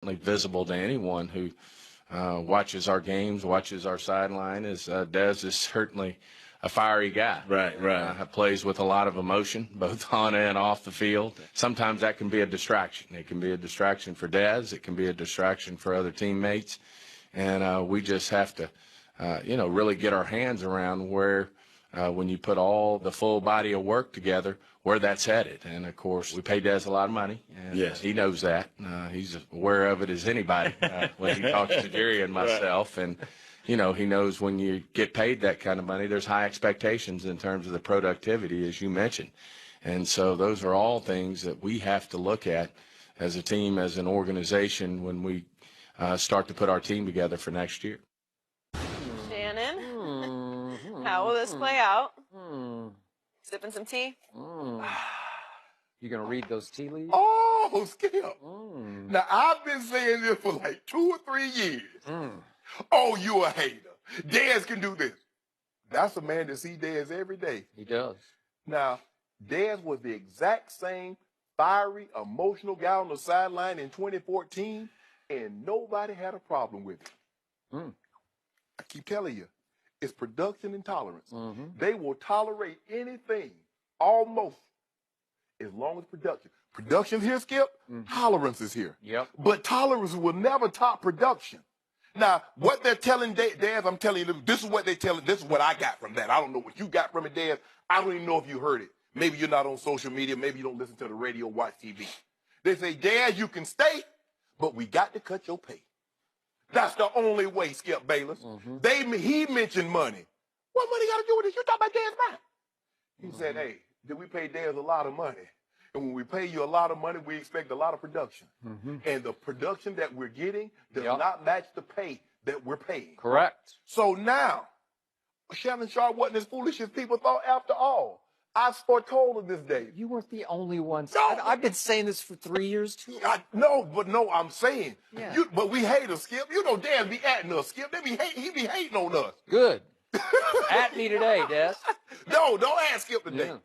visible to anyone who watches our games, watches our sideline, is Dez is certainly a fiery guy. Right. Plays with a lot of emotion, both on and off the field. Sometimes that can be a distraction. It can be a distraction for Dez. It can be a distraction for other teammates. And we just have to, really get our hands around where, when you put all the full body of work together, where that's headed. And, of course, we pay Dez a lot of money, and yes. He knows that. He's aware of it as anybody when he talks to Jerry and myself. Right. And, he knows when you get paid that kind of money, there's high expectations in terms of the productivity, as you mentioned. And so those are all things that we have to look at as a team, as an organization, when we start to put our team together for next year. Shannon, how will this play out? Sipping some tea? You going to read those tea leaves? Oh, Skip. Now, I've been saying this for like 2 or 3 years. Oh, you a hater. Dez can do this. That's a man that see Dez every day. He does. Now, Dez was the exact same fiery, emotional guy on the sideline in 2014, and nobody had a problem with it. I keep telling you, it's production and tolerance. They will tolerate anything, almost, as long as production. Production's here, Skip. Tolerance is here. Yep. But tolerance will never top production. Now, what they're telling Dez, I'm telling you, this is what they're telling. This is what I got from that. I don't know what you got from it, Dez. I don't even know if you heard it. Maybe you're not on social media. Maybe you don't listen to the radio, watch TV. They say, Dez, you can stay, but we got to cut your pay. That's the only way, Skip Bayless. He mentioned money. What money got to do with this? You talking about Dez Bryant? He said, hey, did we pay Dez a lot of money? And when we pay you a lot of money, we expect a lot of production. And the production that we're getting does not match the pay that we're paying. Correct. So now, Shannon Sharp wasn't as foolish as people thought after all. I foretold her this day. You weren't the only one. No. I've been saying this for 3 years, too. No, I'm saying. Yeah. But we hate us, Skip. You know Dez be atting us, Skip. He be hating on us. Good. At me today, Dez. No, don't ask Skip today. Yeah.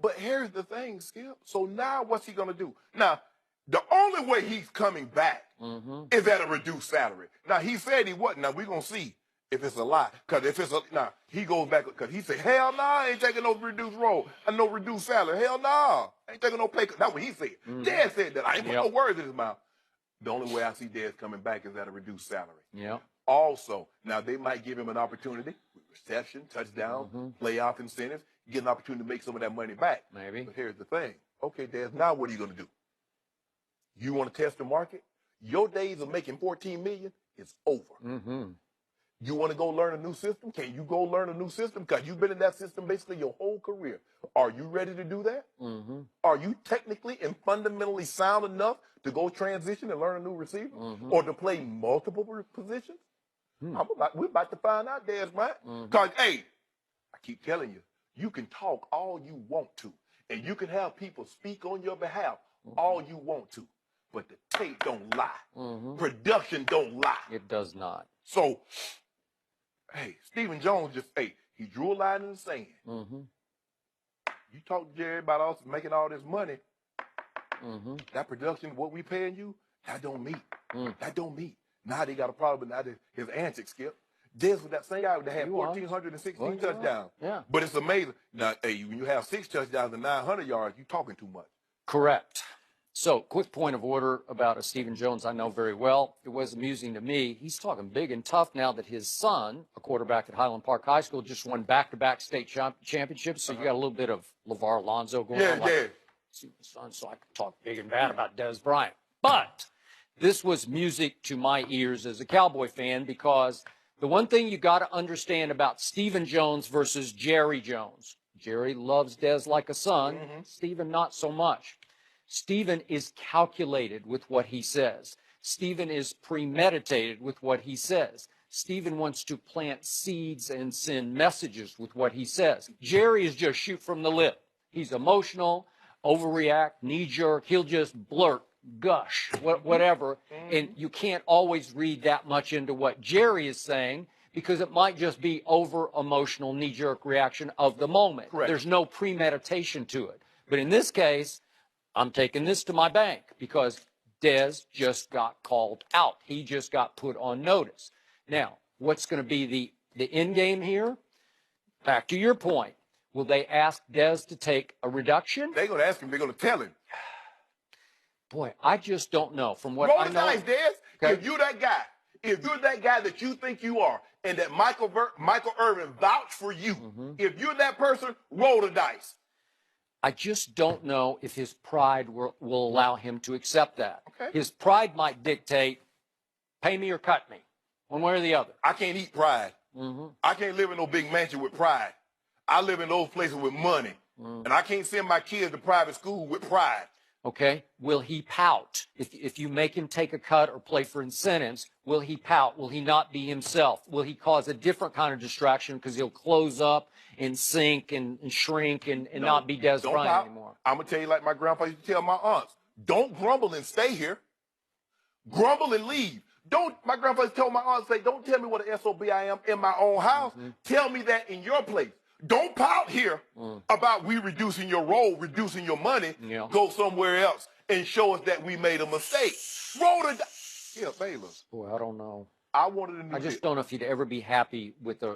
But here's the thing, Skip. So now what's he going to do? Now, the only way he's coming back is at a reduced salary. Now, he said he wasn't. Now, we're going to see if it's a lie. Because if it's now, he goes back because he said, hell no, I ain't taking no reduced role and no reduced salary. Hell no, I ain't taking no pay cut. That's what he said. Dez said that. I ain't put no words in his mouth. The only way I see Dez coming back is at a reduced salary. Yeah. Also, now they might give him an opportunity with reception, touchdown, playoff incentives, get an opportunity to make some of that money back. Maybe. But here's the thing. Okay, Dez, now what are you going to do? You want to test the market? Your days of making $14 million is over. You want to go learn a new system? Can you go learn a new system? Because you've been in that system basically your whole career. Are you ready to do that? Are you technically and fundamentally sound enough to go transition and learn a new receiver? Or to play multiple positions? We're about to find out, Dez Bryant. Because, hey, I keep telling you, you can talk all you want to, and you can have people speak on your behalf all you want to, but the tape don't lie. Production don't lie. It does not. So, hey, Stephen Jones he drew a line in the sand. You talk to Jerry about us making all this money. That production, what we paying you, that don't meet. That don't meet. Now they got a problem. Now his antics, Skip. Dez was that same guy that had 1,416 touchdowns. Yeah. But it's amazing. Now, hey, when you have 6 touchdowns and 900 yards, you're talking too much. Correct. So, quick point of order about Stephen Jones I know very well. It was amusing to me. He's talking big and tough now that his son, a quarterback at Highland Park High School, just won back-to-back state championships. So you got a little bit of LeVar Alonso going on. Yeah. See my son, so I can talk big and bad about Dez Bryant. But this was music to my ears as a Cowboy fan, because the one thing you got to understand about Stephen Jones versus Jerry Jones. Jerry loves Dez like a son. Stephen, not so much. Stephen is calculated with what he says. Stephen is premeditated with what he says. Stephen wants to plant seeds and send messages with what he says. Jerry is just shoot from the lip. He's emotional, overreact, knee-jerk. He'll just blurt, gush, whatever. And you can't always read that much into what Jerry is saying, because it might just be over-emotional, knee-jerk reaction of the moment. Correct. There's no premeditation to it. But in this case, I'm taking this to my bank, because Dez just got called out. He just got put on notice. Now, what's going to be the end game here? Back to your point. Will they ask Dez to take a reduction? They're going to ask him. They're going to tell him. Boy, I just don't know. From what Roll I the know, dice, Dez. Okay. If you're that guy, that you think you are, and that Michael Irvin vouched for you, if you're that person, roll the dice. I just don't know if his pride will allow him to accept that. Okay. His pride might dictate, pay me or cut me, one way or the other. I can't eat pride. I can't live in no big mansion with pride. I live in those places with money. And I can't send my kids to private school with pride. Okay. Will he pout? If you make him take a cut or play for incentives, will he pout? Will he not be himself? Will he cause a different kind of distraction because he'll close up and sink and shrink and not be Dez Bryant pout. anymore? I'm going to tell you like my grandpa used to tell my aunts, don't grumble and stay here. Grumble and leave. My grandpa used to tell my aunts, say, don't tell me what an SOB I am in my own house. Tell me that in your place. Don't pout here about we reducing your role, reducing your money. Yeah. Go somewhere else and show us that we made a mistake. Roll the dice. Yeah, Baylor. Boy, I don't know. I wanted a new I just don't know if he'd ever be happy with a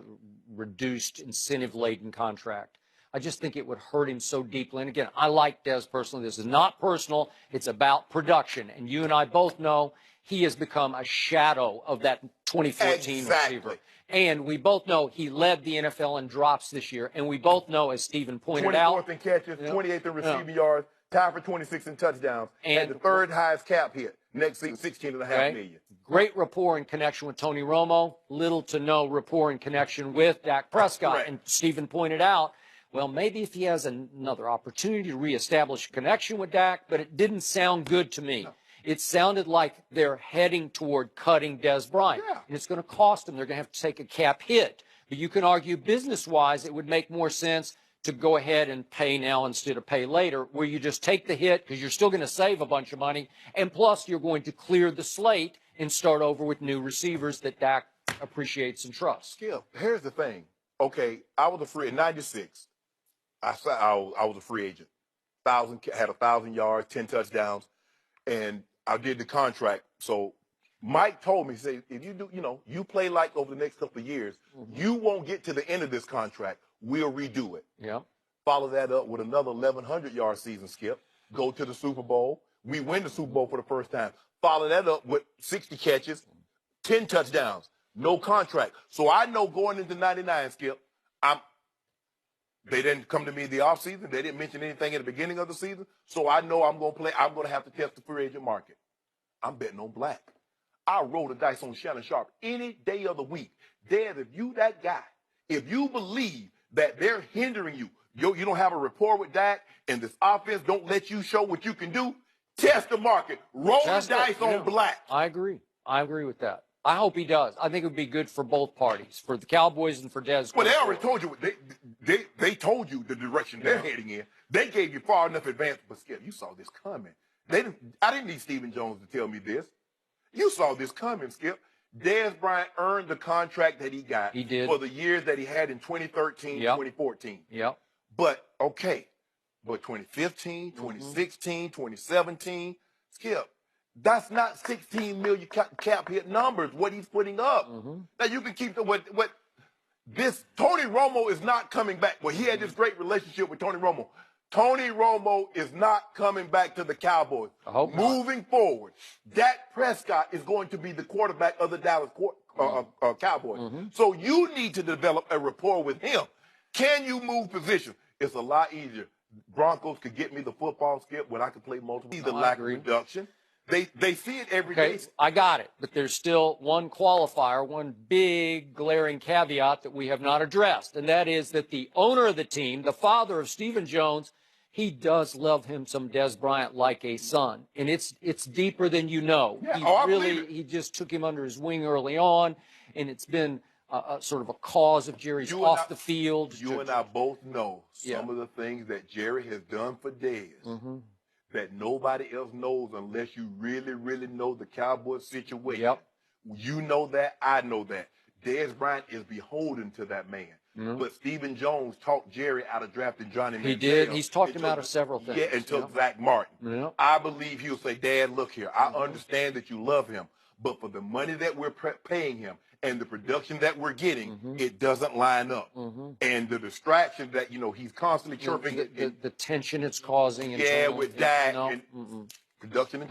reduced incentive-laden contract. I just think it would hurt him so deeply. And again, I like Dez personally. This is not personal. It's about production. And you and I both know he has become a shadow of that 2014 receiver. And we both know he led the NFL in drops this year. And we both know, as Stephen pointed out, 24th in catches, 28th in receiving yards, tied for 26 in touchdowns, and the third highest cap hit. Next season, 16.5 million. Great rapport and connection with Tony Romo. Little to no rapport and connection with Dak Prescott. Right. And Stephen pointed out, well, maybe if he has another opportunity to reestablish a connection with Dak, but it didn't sound good to me. No. It sounded like they're heading toward cutting Dez Bryant. Yeah. And it's going to cost them. They're going to have to take a cap hit. But you can argue business-wise, it would make more sense to go ahead and pay now instead of pay later, where you just take the hit because you're still going to save a bunch of money. And plus, you're going to clear the slate and start over with new receivers that Dak appreciates and trusts. Skip, here's the thing. Okay, I was a free in 96. I was a free agent. Had 1,000 yards, 10 touchdowns, and I did the contract. So Mike told me, say, if you do, you play like over the next couple of years, you won't get to the end of this contract. We'll redo it. Yeah. Follow that up with another 1,100-yard season, Skip. Go to the Super Bowl. We win the Super Bowl for the first time. Follow that up with 60 catches, 10 touchdowns, no contract. So I know going into 99, Skip, they didn't come to me in the offseason. They didn't mention anything at the beginning of the season. So I know I'm going to play. I'm going to have to test the free agent market. I'm betting on black. I roll the dice on Shannon Sharp any day of the week. Dez, if you that guy, if you believe that they're hindering you, you don't have a rapport with Dak, and this offense don't let you show what you can do, test the market. Roll the dice on black. I agree. I agree with that. I hope he does. I think it would be good for both parties, for the Cowboys and for Dez. Well, they already told you. They told you the direction they're heading in. They gave you far enough advance. But Skip, you saw this coming. I didn't need Stephen Jones to tell me this. You saw this coming, Skip. Dez Bryant earned the contract that he got. He did. For the years that he had in 2013, 2014. Yep. But 2015, 2016, 2017, Skip, that's not 16 million cap hit numbers, what he's putting up. Now, you can keep this Tony Romo is not coming back. Well, he had this great relationship with Tony Romo. Tony Romo is not coming back to the Cowboys. I hope Moving forward, Dak Prescott is going to be the quarterback of the Dallas Cowboys. So you need to develop a rapport with him. Can you move positions? It's a lot easier. Broncos could get me the football, Skip, when I could play multiple. See the lack of reduction. They see it every day. I got it. But there's still one qualifier, one big glaring caveat that we have not addressed, and that is that the owner of the team, the father of Stephen Jones, he does love him some Dez Bryant like a son. And it's deeper than you know. Yeah, He just took him under his wing early on, and it's been a sort of a cause of Jerry's off the field. You and I both know some of the things that Jerry has done for Dez that nobody else knows unless you really, really know the Cowboys situation. Yep. You know that. I know that. Dez Bryant is beholden to that man. But Stephen Jones talked Jerry out of drafting Johnny Manziel. He did. He's talked him out of several things. Yeah, and took Zach Martin. Yeah. I believe he'll say, Dad, look here. I understand that you love him, but for the money that we're paying him and the production that we're getting, it doesn't line up. And the distraction that, he's constantly chirping. The tension it's causing. Yeah, with that. And production